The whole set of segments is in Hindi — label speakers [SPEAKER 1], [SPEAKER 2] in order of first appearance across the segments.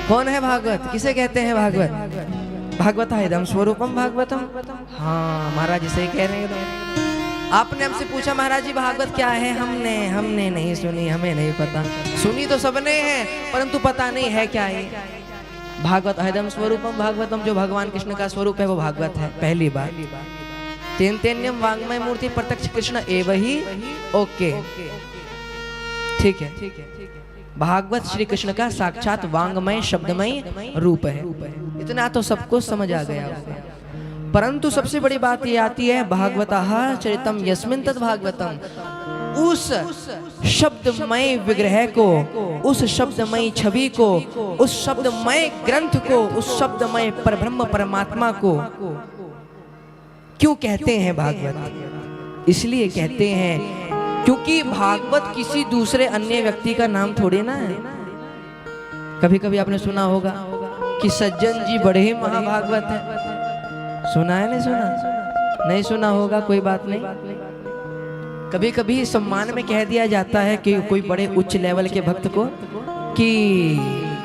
[SPEAKER 1] कौन है भागवत? किसे कहते हैं भागवत? भागवत इदं स्वरूपम भागवतम। हाँ महाराज इसे कह रहे हैं। आपने हमसे पूछा महाराज जी भागवत क्या है? हमने नहीं सुनी, हमें नहीं पता। सुनी तो सबने है परंतु पता नहीं है क्या है। भागवत इदं स्वरूपम भागवतम, जो भगवान कृष्ण का स्वरूप है वो भागवत है। पहली बात, तेन तेन्यम वांग्मय मूर्ति प्रत्यक्ष कृष्ण एव ही। ओके ठीक है। भागवत श्री कृष्ण का साक्षात वांग्मय शब्दमय रूप है। इतना तो सबको समझ आ गया होगा। परंतु सबसे बड़ी बात ये आती है भागवतः चरितम यस्मिन् तद् भागवतम, उस शब्दमय विग्रह को, उस शब्दमय छवि को, उस शब्दमय ग्रंथ को, उस शब्दमय परब्रह्म परमात्मा को क्यों कहते हैं भागवत? इसलिए कहते हैं क्योंकि भागवत किसी दूसरे अन्य व्यक्ति का नाम थोड़े ना है। कभी कभी आपने सुना होगा कि सज्जन जी बड़े ही महाभागवत है। सुना है? नहीं सुना? नहीं सुना होगा, कोई बात नहीं। कभी कभी सम्मान में कह दिया जाता है कि कोई बड़े उच्च लेवल के भक्त को कि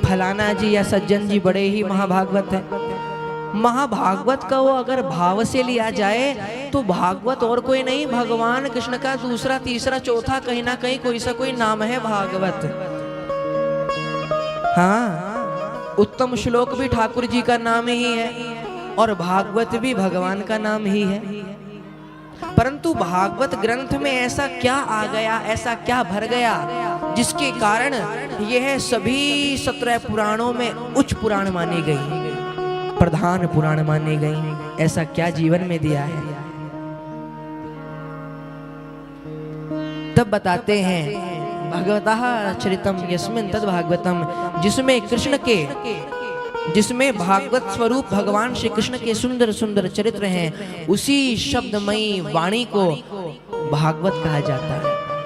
[SPEAKER 1] फलाना जी या सज्जन जी बड़े ही महाभागवत है। महाभागवत का वो अगर भाव से लिया जाए तो भागवत और कोई नहीं, भगवान कृष्ण का दूसरा तीसरा चौथा कहीं ना कहीं कोई सा कोई नाम है भागवत। हाँ, उत्तम श्लोक भी ठाकुर जी का नाम ही है और भागवत भी भगवान का नाम ही है। परंतु भागवत ग्रंथ में ऐसा क्या आ गया, ऐसा क्या भर गया जिसके कारण यह सभी 17 पुराणों में उच्च पुराण मानी गई, प्रधान पुराण मानी गई? ऐसा क्या जीवन में दिया है? तब बताते हैं भगवतः चरितम यस्मिन् तद् भागवतम, जिसमें कृष्ण के, जिसमें भागवत स्वरूप भगवान श्री कृष्ण के सुंदर सुंदर चरित्र हैं, उसी शब्दमयी वाणी को भागवत कहा जाता है।